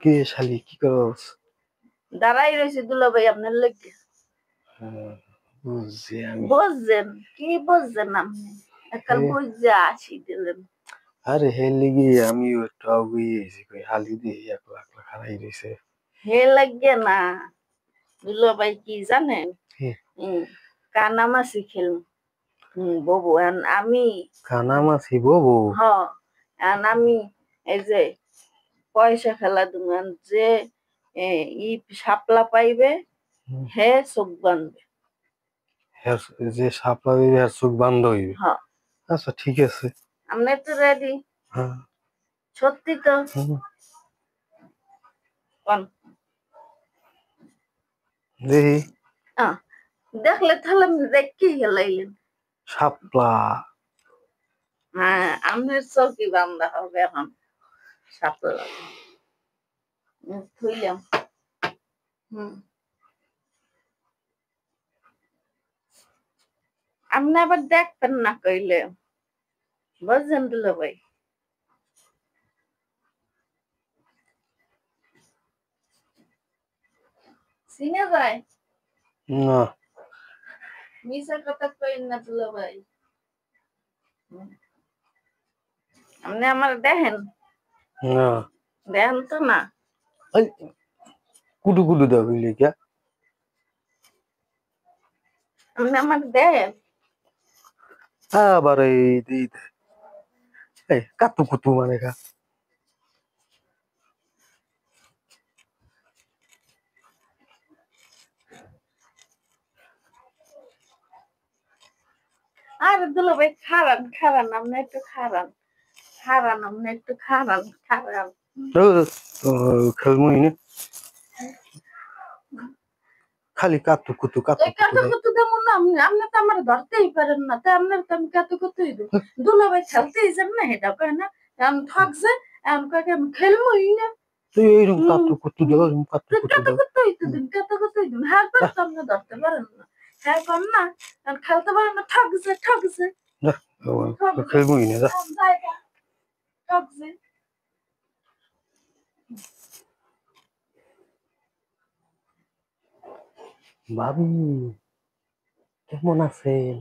কে শালি কি করস? দাঁড়াই রয়েছে দুলা ভাই আপনার লগে। বুঝছি আমি। বুঝছেন কি বুঝছেন আপনি? একাল বুঝে আসি দিলেন। আরে হে লিগি আমি একটু আগুই এসে কই হালি দিয়ে একলা একলা খারাই রইছে। হে লাগে না দুলা ভাই কি জানেন? কানামাছি খেলুন। ববু আমি কানামাছি ববু? আমি এই যে পয়সা খেলা দুন যে ই শাপলা পাইবে হে চোখ বাঁধবে। যে শাপলা দিবে আর চোখ বন্ধ হইবে। আচ্ছা ঠিক আছে। আপনি তো রেডি? হ্যাঁ সত্যি তো? দেখি দেখলে তাহলে দেখি গেলাইলেন শাপলা। হ্যাঁ আপনার চৌকি বান্ধা হবে এখন শাপলা থইলাম। আপনি আবার দেখতেন না কইলে বুঝছেন দুলা ভাই? চিনে যায় না মিশা কথা কইন না দুলা ভাই। আপনি আমার দেখেন? না দেখেন তো না। কুটু কুটু দাও বুঝলি কে? আপনি আমার দেখেন? আবার এই কাতু কুতু মানে কা আরে দুলা ভাই খারান খারান আপনি একটু খারান খারান আপনি একটু খারান খারান খেলমুই খালি কাতু কুতু কাতু কুতু দেবো না। আপনি তো আমার ধরতেই পারেন না তাই আপনার তো আমি কাতু কুতুই দেবো। দুলা ভাই খেলতেই যান না এটা কয় না এখন থাকছে এখন কয়েক আমি খেলবই না। তুই এইরকম কাতু কুতু দেবো কাতু কুতুই তো দিন কাতু কুতুই দিন হ্যাঁ করে তো আপনি ধরতে পারেন না হ্যাঁ কর না খেলতে পারেন না ঠকছে ঠকছে খেলবই না ঠকছে। ভাবি কেমন আছেন?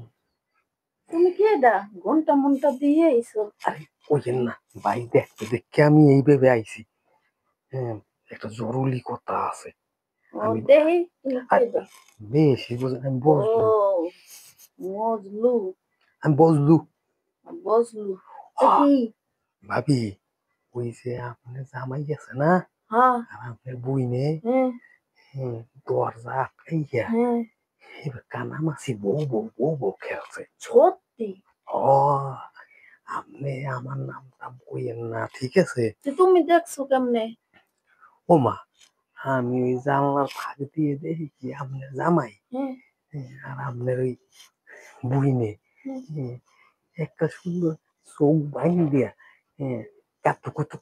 তুমি কি এটা ঘন্টা মন্টা দিয়ে আইছো? আরে কইেন না ভাই দেখতে দেখে আমি এই ভেবে আইছি। হ্যাঁ একটা জরুরি কথা আছে। আমি দেহি বেশি আমি বসলু মজলু আমি বসলু বজলু কি ভাবি ওই যে আপনার জামাই গেছে না আর আপনার বই নে দরজা আটকাইয়া এবার কানামাছি বউ বউ বউ বউ খেলছে। সত্যি? আপনি আমার নামটা বইয়েন না ঠিক আছে? তুমি দেখছো কেমনে? ও মা আমি ওই জানলার ফাঁক দিয়ে দেখি কি আপনার জামাই আর আপনার ওই বুইনে একটা সুন্দর চোখ বাইন দিয়া কাতু কুতু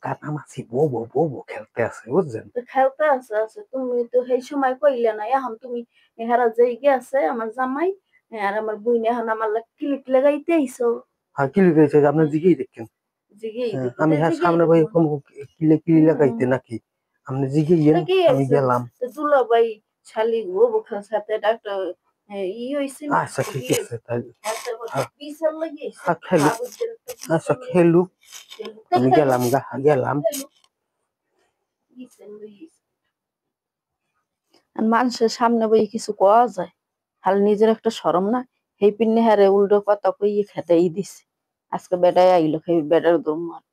কানামাছি বউ বউ বউ বউ খেলতে আছে বুঝছেন? খেলতে আছে তুমি তো সেই সময় কইলে না এখন তুমি এহারা যাইগে আছে আমার জামাই আর আমার বুইনে এখন আমার ক্লিপ লাগাইতে আইছো। হ্যাঁ কিলি গেছে আপনার দিকেই দেখেন। আমি হ্যাঁ সামনে ভাই কিলে কিলি লাগাইতে নাকি আপনি জিগে গেলেন আমি গেলাম। দুলা ভাই শালি বউ সাথে ডাক্তার ই হইছে না। আচ্ছা ঠিক আছে তাহলে বিচার লাগিয়ে খেলু। আচ্ছা খেলু আমি গেলাম গেলাম। মানুষের সামনে বই কিছু কোয়া যায় খালি নিজের একটা শরম না সেই পিনে হারে উল্টো কথা কইয়ে খেতেই দিছে আজকে বেটায় আইলো সেই বেটার দম মার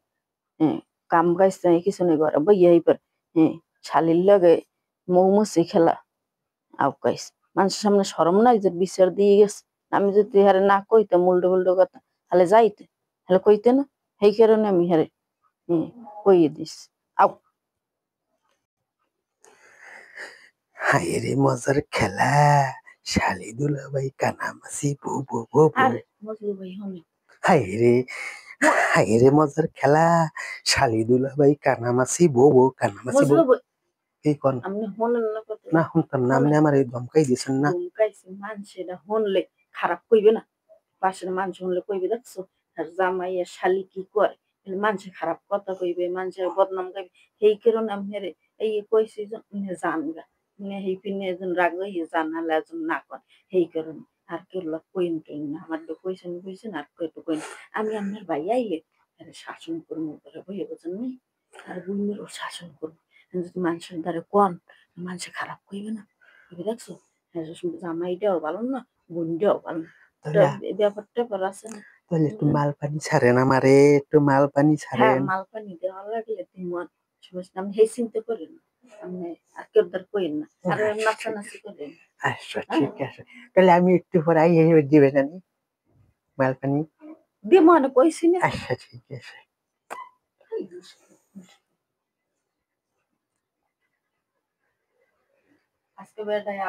কাম কাজ নাই কিছু নেই ঘরে বইয়া এইবার শালির লগে মৌমুচি খেলা আউকাইস মানুষের সামনে শরম নাই যে বিচার দিয়ে গেছে। আমি যদি হারে না কইতাম উল্টো উল্টো কথা তাহলে যাইতে তাহলে কইতে না সেই কারণে আমি হারে কইয়ে দিস আউ। হায় রে মজার খেলা শালি দুলাভাই কানামাছি বউ বউ বউ হায় রে মজার খেলা শালি দুলাভাই কানামাছি বউ বউ কানামাছি বউ এই কোন না শুনতাম না আপনি আমার এই ধমকাই দিয়েছেন না। মানুষেরা শুনলে খারাপ কইবে না পাশের মানুষ শুনলে কইবে দেখছো জামাইয়ের শালি কি করে মানুষে খারাপ কথা কইবে, মানুষের বদনাম গাইবে, সেই কারণে আপনারে এই কইছি যে জান গা, সেই পিনে রাগ হইয়ে জান নাহলে না কর, সেই কারণে আর কেউ কইন টইন না, আমার কইছেন আর কেউ কইন। আমি আপনার ভাই আইলে শাসন করবো করে বইয়ে বোঝেন নি, আর বুঝলেও শাসন করবো। যদি মানুষের দ্বারা কন মানুষে খারাপ কইবে না, দেখছো জামাইটাও ভালো না, বোনটাও ভালো না, ব্যাপারটা আছে না। তাহলে একটু মাল পানি ছাড়েন আমারে, একটু মাল পানি হ্যাঁ, ছাড়েন। মাল পানি দেওয়া লাগলে তোমার সমস্যা, আমি সেই চিন্তা করি না, আপনি আর কেউ তার কইেন না, আর নাচানাচি করেন। আচ্ছা ঠিক আছে, তাহলে আমি একটু পরে আই এবার দিবেন আমি মাল পানি দিয়ে মনে কইছি না। আচ্ছা ঠিক আছে। আজকে বেটায়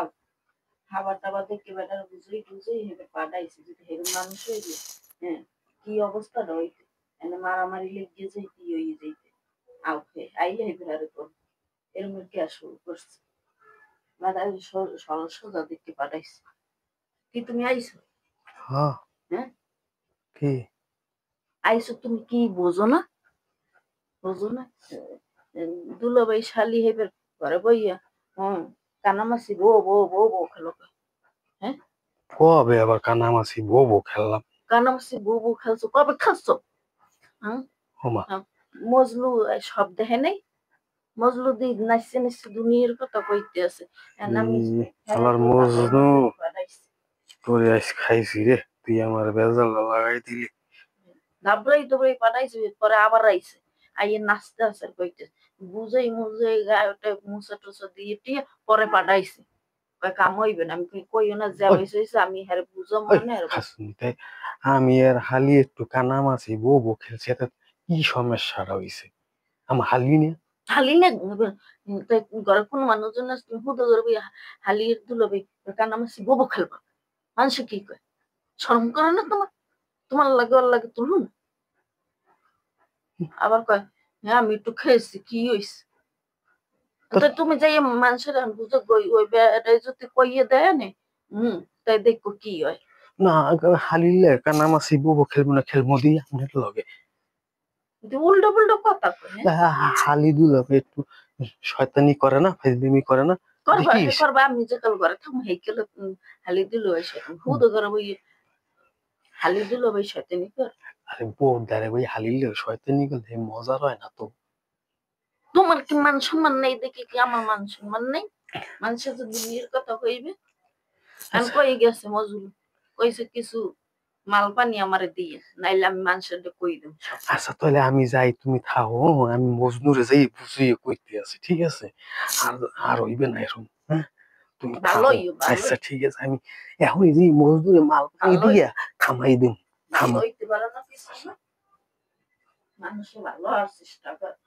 খাবার টাবার দেখে বেটার বুঝেই হেবে পাঠাইছে, যদি হেরম মানুষ হইলে হ্যাঁ কি অবস্থাটা হইতে, এনে মারামারি লেগে যাইতে হয়ে যাইতে, আইলে হেবে আরে তোর এরম কি আর শুরু করছে, বেটায় সোজা দেখে পাঠাইছে। কি তুমি আইছো? হ্যাঁ হ্যাঁ কি আইছো, তুমি কি বোঝো না? বোঝো না দুলাভাই শালি হেবে ঘরে বইয়া কানামাসি বউ বউ বউ বউ খেলো। হ্যাঁ কবে আবার কানামাছি বউ বউ খেললাম? কানামাসি বউ বউ খেলছো, কবে খেলছো? হোমা মজলু সব দেখে নাই, মজলু দি নাচছে নাচছে দুনিয়ার কথা কইতে আছে। আমি আমার মজনু তোরে আজ খাইছি রে, তুই আমার বেজাল লাগাই দিলি। দাবড়াই দাবড়াই পাঠাইছে, পরে আবার আইছে, আইয়ে নাচতে আছে কইতে বুঝাই মুজাই গায়ে ওটা মুসা টুসা দিয়ে টিয়ে পরে পাঠাইছে, কাম হইবে না। আমি কইও না যা হইছে হইছে, আমি হ্যাঁ বুঝো মনে আমি আর হালি একটু কানামাছি বউ বউ খেলছি, এতে কি সমস্যাটা হইছে? আমার হালি নিয়ে হালি না ঘরের কোনো মানুষজন তুমি হুদো করবি হালির দুলবি কানামাসি বউ খেলবা, মানুষ কি কয় শরম করে না তোমার? তোমার লাগে ওর লাগে তুলুন, আবার কয় হ্যাঁ আমি একটু খেয়েছি কি হয়েছে, তো তুমি যাই মানুষের বুঝো ওই বেটাই যদি কইয়ে দেয় নে তাই দেখো কি হয়। না হালিলে কানামাছি বউ বউ খেলবো না, খেলবো দিয়ে আপনার লগে উল্টো পুল্টো কথা কয়। হালি দুলাবে একটু শয়তানি করে না, ফাজলিমি করে না, করবা আমি যে কাল ঘরে থাকবো হেকেল হালি দিল হুদো করে বই হালি দিল বই শয়তানি কর। আরে বউ দাঁড়ে বই হালিলে শয়তানি করলে মজা হয় না তো? তোমার কি মান সম্মান নেই দেখি কি আমার মান সম্মান নেই? মানুষের তো দুনিয়ার কথা কইবে। আমি কই গেছে মজুল কইছে কিছু মাল পানি আমারে দিয়ে, নাইলে আমি মানুষের কই দেব। আচ্ছা তাহলে আমি যাই, তুমি থাকো, আমি মজনুরে যাই বুঝিয়ে কইতে আছি, ঠিক আছে? আর আর হইবে না এরকম, হ্যাঁ তুমি থাকো। আচ্ছা ঠিক আছে, আমি এখনই যে মজদুরে মাল পানি দিয়া থামাই দিন। ভালো হইতে পারে না কিছু না, মানুষে ভালো হওয়ার চেষ্টা করে।